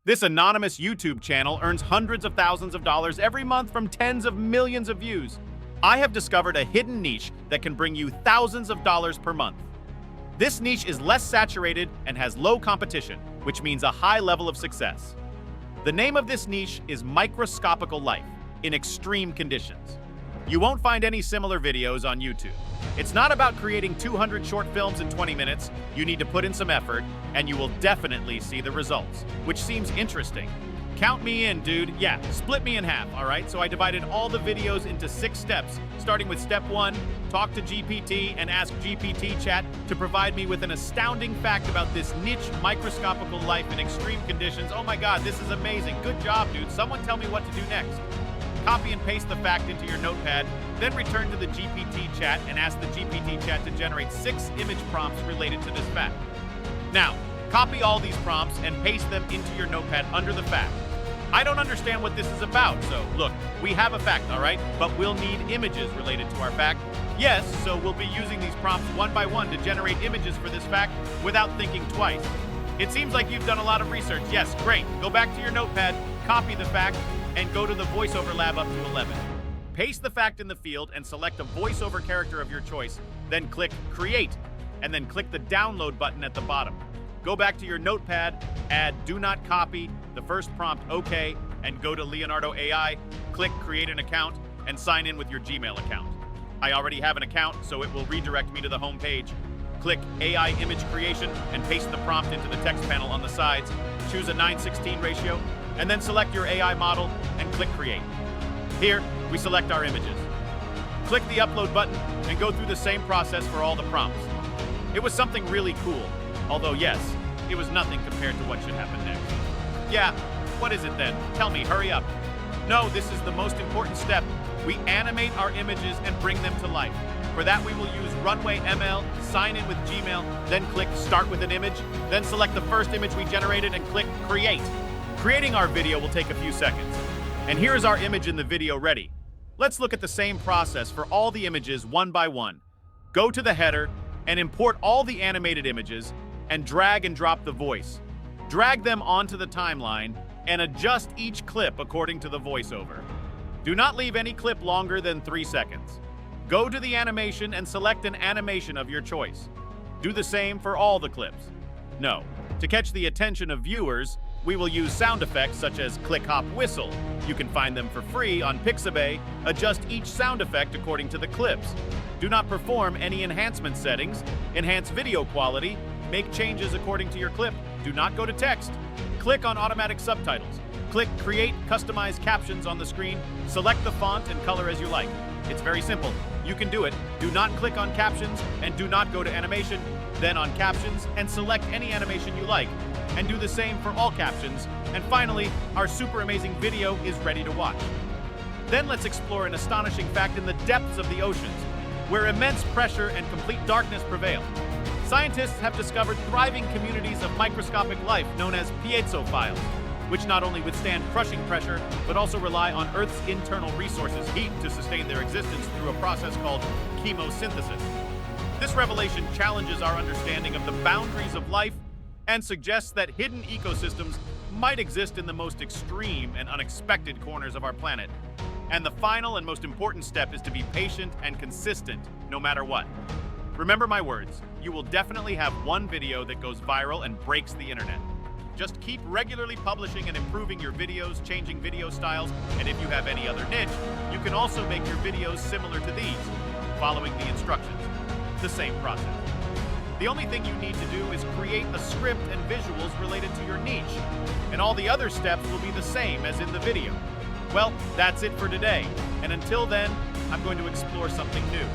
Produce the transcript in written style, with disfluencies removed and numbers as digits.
This anonymous YouTube channel earns hundreds of thousands of dollars every month from tens of millions of views. I have discovered a hidden niche that can bring you thousands of dollars per month. This niche is less saturated and has low competition, which means a high level of success. The name of this niche is microscopical life in extreme conditions. You won't find any similar videos on YouTube. It's not about creating 200 short films in 20 minutes. You need to put in some effort, and you will definitely see the results, which seems interesting. Count me in, dude. Yeah, split me in half, all right? So I divided all the videos into 6 steps, starting with step 1, talk to GPT and ask GPT chat to provide me with an astounding fact about this niche microscopical life in extreme conditions. Oh my God, this is amazing. Good job, dude. Someone tell me what to do next. Copy and paste the fact into your notepad, then return to the GPT chat and ask the GPT chat to generate 6 image prompts related to this fact. Now, copy all these prompts and paste them into your notepad under the fact. I don't understand what this is about, so look, we have a fact, all right? But we'll need images related to our fact. Yes, so we'll be using these prompts one by one to generate images for this fact without thinking twice. It seems like you've done a lot of research. Yes, great. Go back to your notepad, copy the fact, and go to the voiceover lab up to 11. Paste the fact in the field and select a voiceover character of your choice, then click Create, and then click the Download button at the bottom. Go back to your notepad, add Do Not Copy, the first prompt OK, and go to Leonardo AI, click Create an Account, and sign in with your Gmail account. I already have an account, so it will redirect me to the home page. Click AI Image Creation and paste the prompt into the text panel on the sides. Choose a 9:16 ratio, and then select your AI model and click Create. Here, we select our images. Click the Upload button and go through the same process for all the prompts. It was something really cool, although yes, it was nothing compared to what should happen next. Yeah, what is it then? Tell me, hurry up. No, this is the most important step. We animate our images and bring them to life. For that, we will use Runway ML, sign in with Gmail, then click Start with an image, then select the first image we generated and click Create. Creating our video will take a few seconds. And here's our image in the video ready. Let's look at the same process for all the images one by one. Go to the header and import all the animated images and drag and drop the voice. Drag them onto the timeline and adjust each clip according to the voiceover. Do not leave any clip longer than 3 seconds. Go to the animation and select an animation of your choice. Do the same for all the clips. No, to catch the attention of viewers, we will use sound effects such as click, hop, whistle. You can find them for free on Pixabay. Adjust each sound effect according to the clips. Do not perform any enhancement settings. Enhance video quality. Make changes according to your clip. Do not go to text. Click on automatic subtitles. Click Create Customize Captions on the screen. Select the font and color as you like. It's very simple. You can do it. Do not click on captions and do not go to animation, then on captions and select any animation you like. And do the same for all captions. And finally, our super amazing video is ready to watch. Then let's explore an astonishing fact in the depths of the oceans, where immense pressure and complete darkness prevail. Scientists have discovered thriving communities of microscopic life known as piezophiles, which not only withstand crushing pressure, but also rely on Earth's internal resources, heat, to sustain their existence through a process called chemosynthesis. This revelation challenges our understanding of the boundaries of life and suggests that hidden ecosystems might exist in the most extreme and unexpected corners of our planet. And the final and most important step is to be patient and consistent, no matter what. Remember my words, you will definitely have one video that goes viral and breaks the internet. Just keep regularly publishing and improving your videos, changing video styles, and if you have any other niche, you can also make your videos similar to these, following the instructions. The same process. The only thing you need to do is create a script and visuals related to your niche, and all the other steps will be the same as in the video. Well, that's it for today, and until then, I'm going to explore something new.